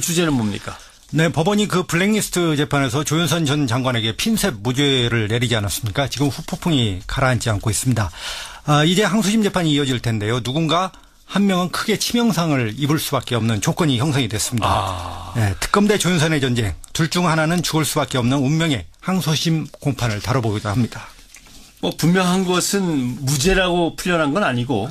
주제는 뭡니까? 네, 법원이 그 블랙리스트 재판에서 조윤선 전 장관에게 핀셋 무죄를 내리지 않았습니까? 지금 후폭풍이 가라앉지 않고 있습니다. 이제 항소심 재판이 이어질 텐데요. 누군가 한 명은 크게 치명상을 입을 수밖에 없는 조건이 형성이 됐습니다. 네, 특검 대 조윤선의 전쟁, 둘 중 하나는 죽을 수밖에 없는 운명의 항소심 공판을 다뤄보기도 합니다. 분명한 것은 무죄라고 풀려난 건 아니고,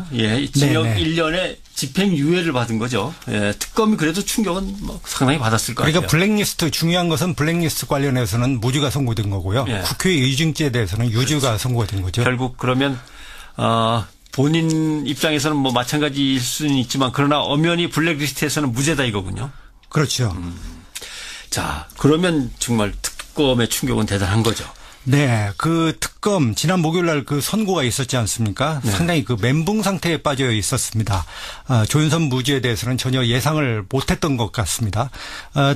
징역 1년에 집행유예를 받은 거죠. 특검이 그래도 충격은 상당히 받았을 것 같아요. 그러니까 블랙리스트, 중요한 것은 블랙리스트 관련해서는 무죄가 선고된 거고요. 국회 의중죄에 대해서는 유죄가 선고가 된 거죠. 결국 그러면 본인 입장에서는 마찬가지일 수는 있지만, 그러나 엄연히 블랙리스트에서는 무죄다 이거군요. 그렇죠. 자, 그러면 정말 특검의 충격은 대단한 거죠. 네, 그 특검 지난 목요일 날 그 선고가 있었지 않습니까? 네. 상당히 그 멘붕 상태에 빠져 있었습니다. 조윤선 무죄에 대해서는 전혀 예상을 못했던 것 같습니다.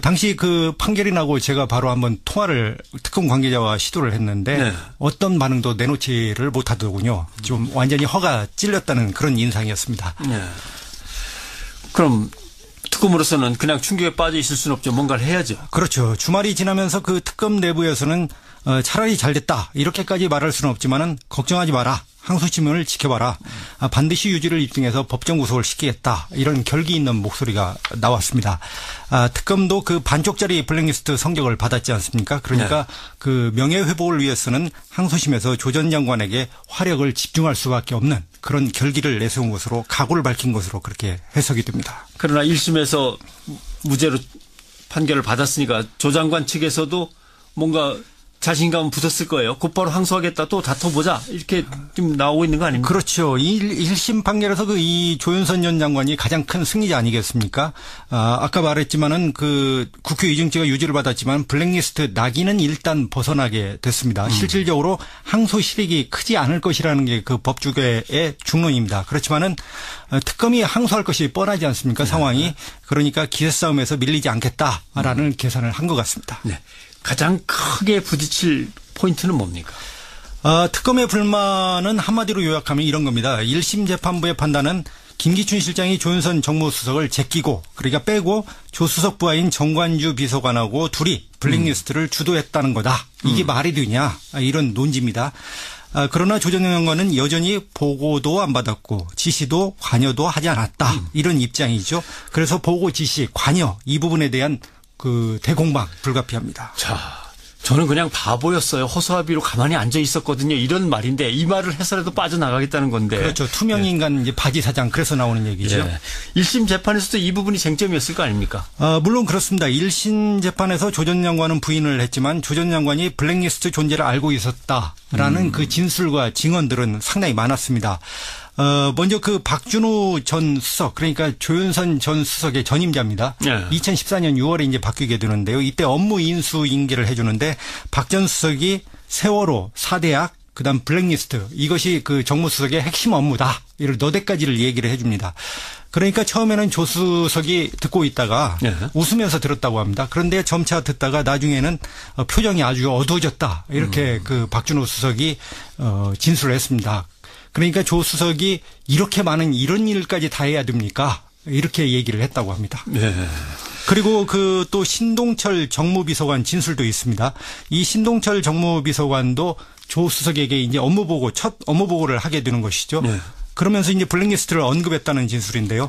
당시 그 판결이 나고 제가 바로 한번 통화를 특검 관계자와 시도를 했는데 어떤 반응도 내놓지를 못하더군요. 좀 완전히 허가 찔렸다는 그런 인상이었습니다. 네. 그럼 특검으로서는 그냥 충격에 빠져 있을 수는 없죠. 뭔가를 해야죠. 그렇죠. 주말이 지나면서 그 특검 내부에서는 차라리 잘 됐다 이렇게까지 말할 수는 없지만은 걱정하지 마라. 항소심을 지켜봐라. 반드시 유죄를 입증해서 법정 구속을 시키겠다. 이런 결기 있는 목소리가 나왔습니다. 특검도 그 반쪽짜리 블랙리스트 성적을 받았지 않습니까? 그러니까 그 명예회복을 위해서는 항소심에서 조 전 장관에게 화력을 집중할 수밖에 없는 그런 결기를 내세운 것으로 각오를 밝힌 것으로 그렇게 해석이 됩니다. 그러나 1심에서 무죄로 판결을 받았으니까 조 장관 측에서도 뭔가 자신감은 붙었을 거예요. 곧바로 항소하겠다. 또 다퉈보자. 이렇게 좀 나오고 있는 거 아닙니까? 그렇죠. 1심 판결에서 이 조윤선 전 장관이 가장 큰 승리자 아니겠습니까? 아까 말했지만은 그 국회 의중죄가 유죄를 받았지만 블랙리스트 낙인은 일단 벗어나게 됐습니다. 실질적으로 항소 실익이 크지 않을 것이라는 게 그 법조계의 중론입니다. 그렇지만은 특검이 항소할 것이 뻔하지 않습니까? 상황이. 그러니까 기세 싸움에서 밀리지 않겠다라는 계산을 한 것 같습니다. 네. 가장 크게 부딪힐 포인트는 뭡니까? 특검의 불만은 한마디로 요약하면 이런 겁니다. 1심 재판부의 판단은 김기춘 실장이 조윤선 정무수석을 제끼고 그러니까 빼고 조 수석 부하인 정관주 비서관하고 둘이 블랙리스트를 주도했다는 거다. 이게 말이 되냐 이런 논지입니다. 그러나 조 전 장관은 여전히 보고도 안 받았고 지시도 관여도 하지 않았다. 이런 입장이죠. 그래서 보고 지시 관여 이 부분에 대한 그 대공방 불가피합니다. 자, 저는 그냥 바보였어요. 허수아비로 가만히 앉아 있었거든요. 이런 말인데 이 말을 해서라도 빠져나가겠다는 건데. 그렇죠. 투명인간 이제 바지 사장 그래서 나오는 얘기죠. 1심 재판에서도 이 부분이 쟁점이었을 거 아닙니까? 물론 그렇습니다. 1심 재판에서 조 전 장관은 부인을 했지만 조 전 장관이 블랙리스트 존재를 알고 있었다라는 그 진술과 증언들은 상당히 많았습니다. 먼저 그 박준호 전 수석, 그러니까 조윤선 전 수석의 전임자입니다. 2014년 6월에 이제 바뀌게 되는데요. 이때 업무 인수 인계를 해주는데 박 전 수석이 세월호, 사대약, 그다음 블랙리스트 이것이 그 정무수석의 핵심 업무다. 이를 너댓가지를 얘기를 해줍니다. 그러니까 처음에는 조 수석이 듣고 있다가 웃으면서 들었다고 합니다. 그런데 점차 듣다가 나중에는 표정이 아주 어두워졌다. 이렇게 그 박준호 수석이 진술을 했습니다. 그러니까 조 수석이 이렇게 많은 이런 일까지 다 해야 됩니까? 이렇게 얘기를 했다고 합니다. 그리고 그 또 신동철 정무비서관 진술도 있습니다. 이 신동철 정무비서관도 조 수석에게 이제 첫 업무 보고를 하게 되는 것이죠. 그러면서 이제 블랙리스트를 언급했다는 진술인데요.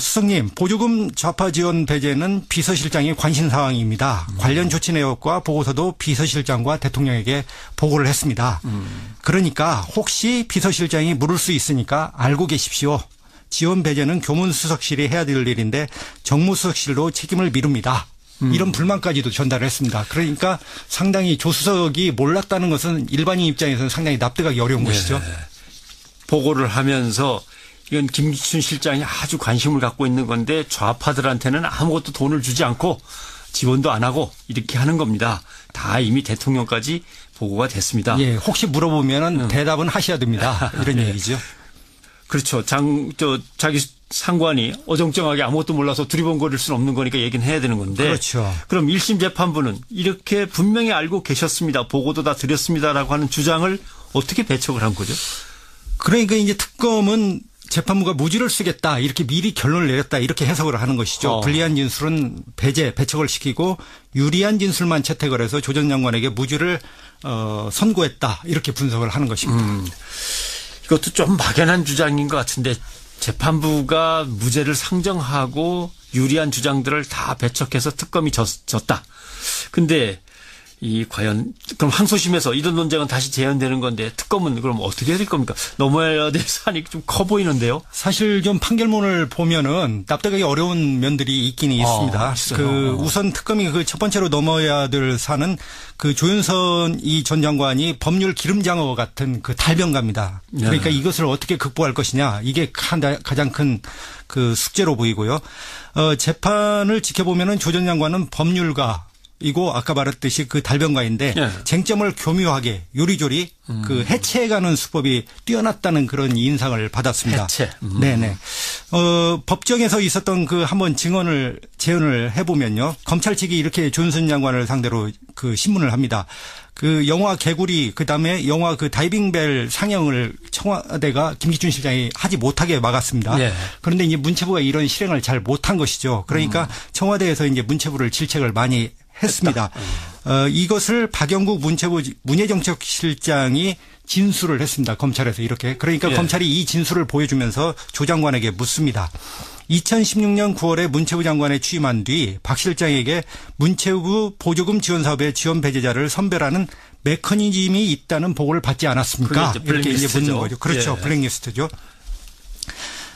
수석님, 보조금 좌파 지원 배제는 비서실장의 관심 사항입니다. 관련 조치 내역과 보고서도 비서실장과 대통령에게 보고를 했습니다. 그러니까 혹시 비서실장이 물을 수 있으니까 알고 계십시오. 지원 배제는 교문수석실이 해야 될 일인데 정무수석실로 책임을 미룹니다. 이런 불만까지도 전달을 했습니다. 그러니까 상당히 조 수석이 몰랐다는 것은 일반인 입장에서는 상당히 납득하기 어려운 것이죠. 보고를 하면서 이건 김기춘 실장이 아주 관심을 갖고 있는 건데 좌파들한테는 아무것도 돈을 주지 않고 지원도 안 하고 이렇게 하는 겁니다. 다 이미 대통령까지 보고가 됐습니다. 예, 혹시 물어보면은 대답은 하셔야 됩니다. 이런 얘기죠. 그렇죠. 자기 상관이 어정쩡하게 아무것도 몰라서 두리번거릴 수는 없는 거니까 얘기는 해야 되는 건데. 그렇죠. 그럼 1심 재판부는 이렇게 분명히 알고 계셨습니다. 보고도 다 드렸습니다라고 하는 주장을 어떻게 배척을 한 거죠? 그러니까 이제 특검은 재판부가 무죄를 쓰겠다 이렇게 미리 결론을 내렸다 이렇게 해석을 하는 것이죠. 불리한 진술은 배척을 시키고 유리한 진술만 채택을 해서 조 전 장관에게 무죄를 선고했다 이렇게 분석을 하는 것입니다. 이것도 좀 막연한 주장인 것 같은데 재판부가 무죄를 상정하고 유리한 주장들을 다 배척해서 특검이 졌다. 근데 과연 그럼 항소심에서 이런 논쟁은 다시 재현되는 건데 특검은 그럼 어떻게 될 겁니까? 넘어야 될 사안이 좀 커 보이는데요. 사실 좀 판결문을 보면은 납득하기 어려운 면들이 있기는 있습니다. 우선 특검이 그 첫 번째로 넘어야 될 사안은 그 조윤선 전 장관이 법률 기름장어 같은 그 달변가입니다. 그러니까 이것을 어떻게 극복할 것이냐 이게 가장 큰 그 숙제로 보이고요. 재판을 지켜보면은 조 전 장관은 법률가 이고 아까 말했듯이 그 달변가인데 쟁점을 교묘하게 요리조리 그 해체해가는 수법이 뛰어났다는 그런 인상을 받았습니다. 해체. 네네. 법정에서 있었던 그 한번 증언을 재현을 해보면요. 검찰 측이 이렇게 조윤선 장관을 상대로 그 신문을 합니다. 그 영화 개구리 그다음에 영화 그 다이빙벨 상영을 청와대가 김기춘 실장이 하지 못하게 막았습니다. 그런데 이제 문체부가 이런 실행을 잘 못한 것이죠. 그러니까 청와대에서 이제 문체부를 질책을 많이 했습니다. 이것을 박영국 문체부 문예정책실장이 진술을 했습니다. 검찰에서 이렇게. 그러니까 검찰이 이 진술을 보여주면서 조 장관에게 묻습니다. 2016년 9월에 문체부 장관에 취임한 뒤 박 실장에게 문체부 보조금 지원 사업의 지원 배제자를 선별하는 메커니즘이 있다는 보고를 받지 않았습니까? 이렇게 이제 묻는 거죠. 그렇죠. 블랙리스트죠.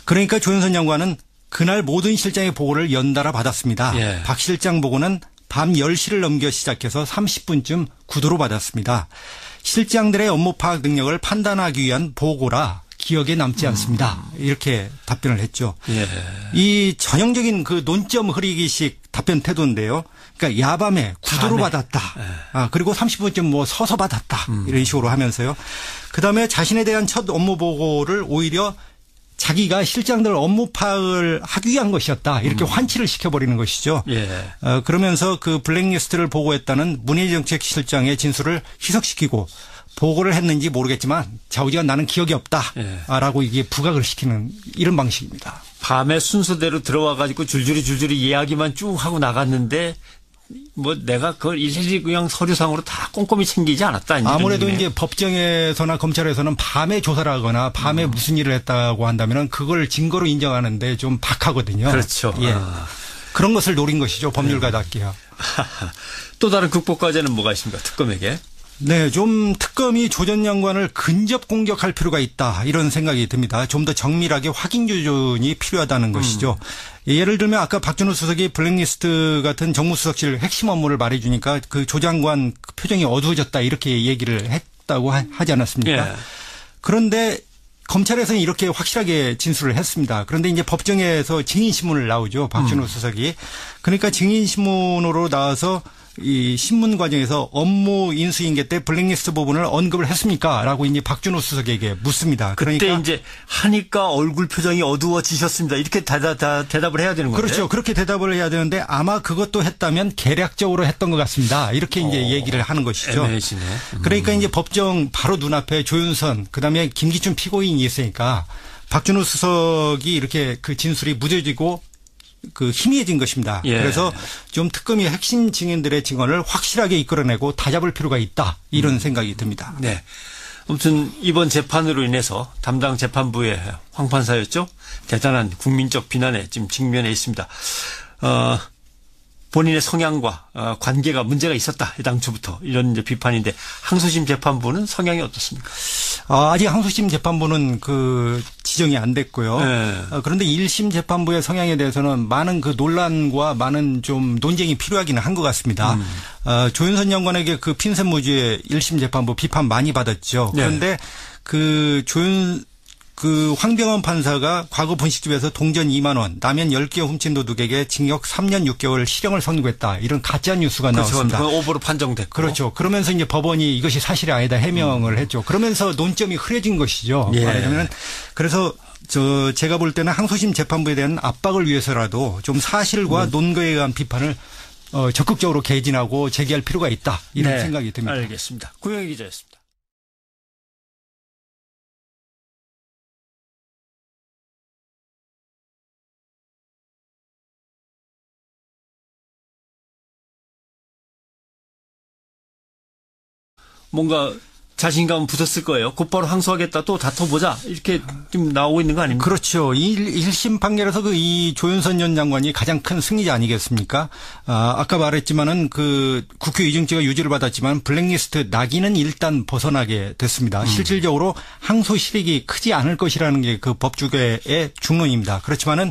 그러니까 조윤선 장관은 그날 모든 실장의 보고를 연달아 받았습니다. 박 실장 보고는 밤 10시를 넘겨 시작해서 30분쯤 구도로 받았습니다. 실장들의 업무 파악 능력을 판단하기 위한 보고라 기억에 남지 않습니다. 이렇게 답변을 했죠. 이 전형적인 그 논점 흐리기식 답변 태도인데요. 그러니까 야밤에 구도로 받았다. 그리고 30분쯤 뭐 서서 받았다. 이런 식으로 하면서요. 그다음에 자신에 대한 첫 업무 보고를 오히려 자기가 실장들 업무 파악을 하기 위한 것이었다. 이렇게 환치를 시켜버리는 것이죠. 그러면서 그 블랙리스트를 보고했다는 문예정책실장의 진술을 희석시키고 보고를 했는지 모르겠지만 좌우지간 나는 기억이 없다. 라고 이게 부각을 시키는 이런 방식입니다. 밤에 순서대로 들어와 가지고 줄줄이 이야기만 쭉 하고 나갔는데 뭐 내가 그걸 일일이 그냥 서류상으로 다 꼼꼼히 챙기지 않았다. 아무래도 이제 법정에서나 검찰에서는 밤에 조사를 하거나 밤에 무슨 일을 했다고 한다면 그걸 증거로 인정하는데 좀 박하거든요. 그렇죠. 그런 것을 노린 것이죠. 법률가답게요. 또 다른 극복 과제는 뭐가 있습니까? 특검에게. 네, 좀 특검이 조 전 장관을 근접 공격할 필요가 있다 이런 생각이 듭니다. 좀 더 정밀하게 확인 조준이 필요하다는 것이죠. 예를 들면 아까 박준호 수석이 블랙리스트 같은 정무수석실 핵심 업무를 말해주니까 그 조 장관 표정이 어두워졌다 이렇게 얘기를 했다고 하지 않았습니까? 그런데 검찰에서는 이렇게 확실하게 진술을 했습니다. 그런데 이제 법정에서 증인신문을 나오죠. 박준호 수석이. 그러니까 증인신문으로 나와서 이 신문 과정에서 업무 인수인계 때 블랙리스트 부분을 언급을 했습니까? 라고 이제 박준호 수석에게 묻습니다. 그때 그러니까 이제 하니까 얼굴 표정이 어두워지셨습니다. 이렇게 대답을 해야 되는 거죠. 그렇죠. 그렇게 대답을 해야 되는데 아마 그것도 했다면 계략적으로 했던 것 같습니다. 이렇게 이제 얘기를 하는 것이죠. 애매해지네. 그러니까 이제 법정 바로 눈앞에 조윤선 그다음에 김기춘 피고인이 있으니까 박준호 수석이 이렇게 그 진술이 무뎌지고 그 희미해진 것입니다. 그래서 좀 특검이 핵심 증인들의 증언을 확실하게 이끌어내고 다잡을 필요가 있다. 이런 생각이 듭니다. 네. 아무튼 이번 재판으로 인해서 담당 재판부의 황 판사였죠. 대단한 국민적 비난에 지금 직면해 있습니다. 본인의 성향과 관계가 문제가 있었다. 당초부터 이런 이제 비판인데 항소심 재판부는 성향이 어떻습니까? 아직 항소심 재판부는 그 지정이 안 됐고요. 그런데 1심 재판부의 성향에 대해서는 많은 그 논란과 많은 좀 논쟁이 필요하기는 한 것 같습니다. 조윤선 장관에게 그 핀셋무죄 1심 재판부 비판 많이 받았죠. 그런데 그 황병헌 판사가 과거 분식집에서 동전 2만 원, 라면 10개 훔친 도둑에게 징역 3년 6개월 실형을 선고했다. 이런 가짜 뉴스가 나왔습니다. 그건 오보로 판정됐고. 그렇죠. 그러면서 이제 법원이 이것이 사실이 아니다 해명을 했죠. 그러면서 논점이 흐려진 것이죠. 말하자면 그래서 제가 볼 때는 항소심 재판부에 대한 압박을 위해서라도 좀 사실과 논거에 의한 비판을 적극적으로 개진하고 제기할 필요가 있다. 이런 생각이 듭니다. 알겠습니다. 구영희 기자였습니다. 뭔가 자신감은 붙었을 거예요. 곧바로 항소하겠다, 또 다퉈보자, 이렇게 좀 나오고 있는 거 아닙니까? 그렇죠. 1심 판결에서 이 조윤선 전 장관이 가장 큰 승리자 아니겠습니까? 아까 말했지만은 국회 위증죄가 유죄를 받았지만 블랙리스트 낙인은 일단 벗어나게 됐습니다. 실질적으로 항소 실익이 크지 않을 것이라는 게 그 법조계의 중론입니다. 그렇지만은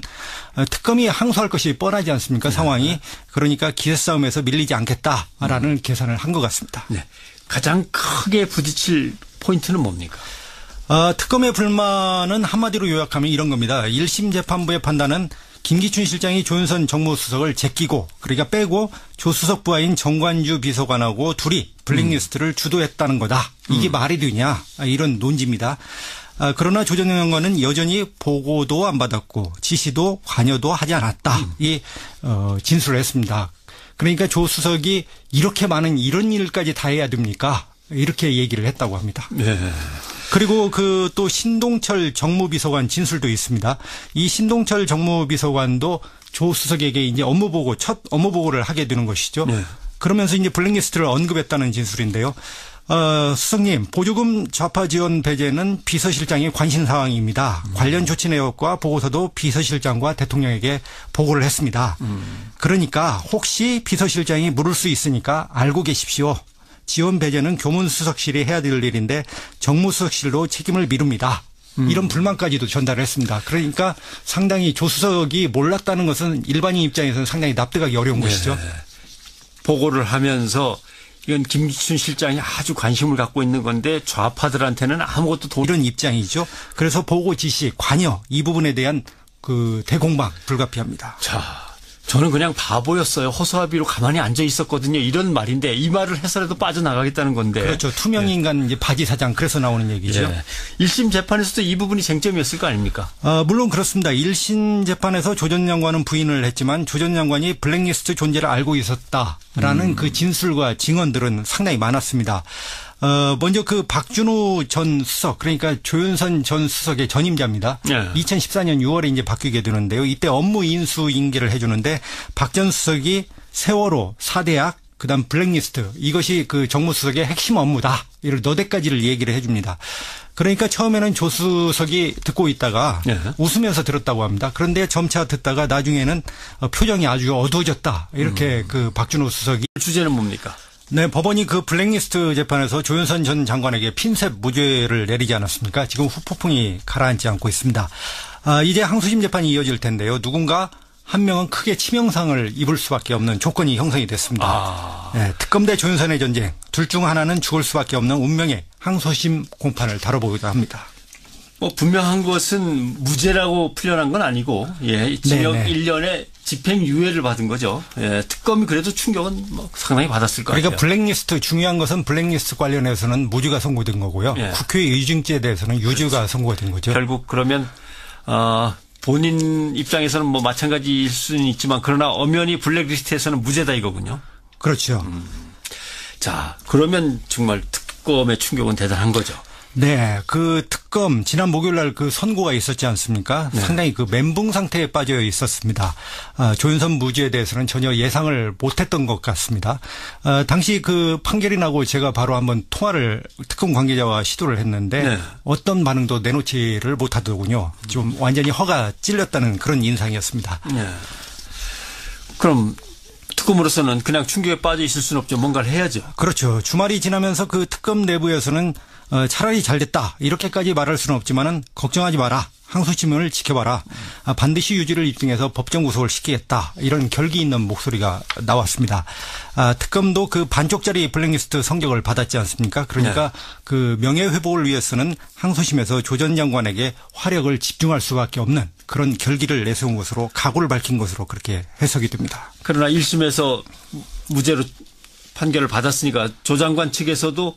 특검이 항소할 것이 뻔하지 않습니까? 상황이. 그러니까 기세 싸움에서 밀리지 않겠다라는 계산을 한 것 같습니다. 네. 가장 크게 부딪힐 포인트는 뭡니까? 특검의 불만은 한마디로 요약하면 이런 겁니다. 1심 재판부의 판단은 김기춘 실장이 조윤선 정무수석을 제끼고, 그러니까 빼고 조수석 부하인 정관주 비서관하고 둘이 블랙리스트를 주도했다는 거다. 이게 말이 되냐, 이런 논지입니다. 그러나 조 전 장관은 여전히 보고도 안 받았고 지시도 관여도 하지 않았다. 이 진술을 했습니다. 그러니까 조 수석이 이렇게 많은 이런 일까지 다 해야 됩니까? 이렇게 얘기를 했다고 합니다. 네. 그리고 또 신동철 정무비서관 진술도 있습니다. 이 신동철 정무비서관도 조 수석에게 이제 첫 업무 보고를 하게 되는 것이죠. 네. 그러면서 이제 블랙리스트를 언급했다는 진술인데요. 수석님, 보조금 좌파 지원 배제는 비서실장의 관심 사항입니다. 관련 조치 내역과 보고서도 비서실장과 대통령에게 보고를 했습니다. 그러니까 혹시 비서실장이 물을 수 있으니까 알고 계십시오. 지원 배제는 교문수석실이 해야 될 일인데 정무수석실로 책임을 미룹니다. 이런 불만까지도 전달을 했습니다. 그러니까 상당히 조 수석이 몰랐다는 것은 일반인 입장에서는 상당히 납득하기 어려운 것이죠. 보고를 하면서 이건 김기춘 실장이 아주 관심을 갖고 있는 건데 좌파들한테는 아무것도 이런 입장이죠. 그래서 보고 지시, 관여 이 부분에 대한 대공방 불가피합니다. 자, 저는 그냥 바보였어요. 허수아비로 가만히 앉아 있었거든요. 이런 말인데 이 말을 해서라도 빠져나가겠다는 건데. 그렇죠. 투명인간 이제 바지 사장, 그래서 나오는 얘기죠. 예. 1심 재판에서도 이 부분이 쟁점이었을 거 아닙니까? 물론 그렇습니다. 1심 재판에서 조 전 장관은 부인을 했지만 조 전 장관이 블랙리스트 존재를 알고 있었다라는 그 진술과 증언들은 상당히 많았습니다. 먼저 박준호 전 수석, 그러니까 조윤선 전 수석의 전임자입니다. 네. 2014년 6월에 이제 바뀌게 되는데요. 이때 업무 인수 인계를 해주는데 박 전 수석이 세월호, 사대학, 그다음 블랙리스트, 이것이 정무수석의 핵심 업무다. 이를 너댓가지를 얘기를 해줍니다. 그러니까 처음에는 조 수석이 듣고 있다가 네. 웃으면서 들었다고 합니다. 그런데 점차 듣다가 나중에는 표정이 아주 어두워졌다. 이렇게 박준호 수석이. 주제는 뭡니까? 네, 법원이 블랙리스트 재판에서 조윤선 전 장관에게 핀셋 무죄를 내리지 않았습니까? 지금 후폭풍이 가라앉지 않고 있습니다. 이제 항소심 재판이 이어질 텐데요. 누군가 한 명은 크게 치명상을 입을 수밖에 없는 조건이 형성이 됐습니다. 네, 특검 대 조윤선의 전쟁, 둘 중 하나는 죽을 수밖에 없는 운명의 항소심 공판을 다뤄보기도 합니다. 분명한 것은 무죄라고 풀려난 건 아니고, 징역 1년에 집행유예를 받은 거죠. 특검이 그래도 충격은 상당히 받았을 것 그러니까 같아요. 블랙리스트, 중요한 것은 블랙리스트 관련해서는 무죄가 선고된 거고요. 국회 위증죄에 대해서는 유죄가 선고가 된 거죠. 결국 그러면 본인 입장에서는 마찬가지일 수는 있지만 그러나 엄연히 블랙리스트에서는 무죄다 이거군요. 그렇죠. 자, 그러면 정말 특검의 충격은 대단한 거죠. 네, 특검 지난 목요일 날 선고가 있었지 않습니까? 네. 상당히 멘붕 상태에 빠져 있었습니다. 조윤선 무죄에 대해서는 전혀 예상을 못했던 것 같습니다. 당시 판결이 나고 제가 바로 한번 통화를 특검 관계자와 시도를 했는데 네. 어떤 반응도 내놓지를 못하더군요. 좀 완전히 허가 찔렸다는 그런 인상이었습니다. 네. 그럼 특검으로서는 그냥 충격에 빠져 있을 수는 없죠. 뭔가를 해야죠. 그렇죠. 주말이 지나면서 특검 내부에서는 차라리 잘 됐다 이렇게까지 말할 수는 없지만은 걱정하지 마라. 항소심을 지켜봐라. 반드시 유죄를 입증해서 법정 구속을 시키겠다. 이런 결기 있는 목소리가 나왔습니다. 특검도 반쪽짜리 블랙리스트 성적을 받았지 않습니까? 그러니까 명예회복을 위해서는 항소심에서 조 전 장관에게 화력을 집중할 수밖에 없는 그런 결기를 내세운 것으로 각오를 밝힌 것으로 그렇게 해석이 됩니다. 그러나 1심에서 무죄로 판결을 받았으니까 조 장관 측에서도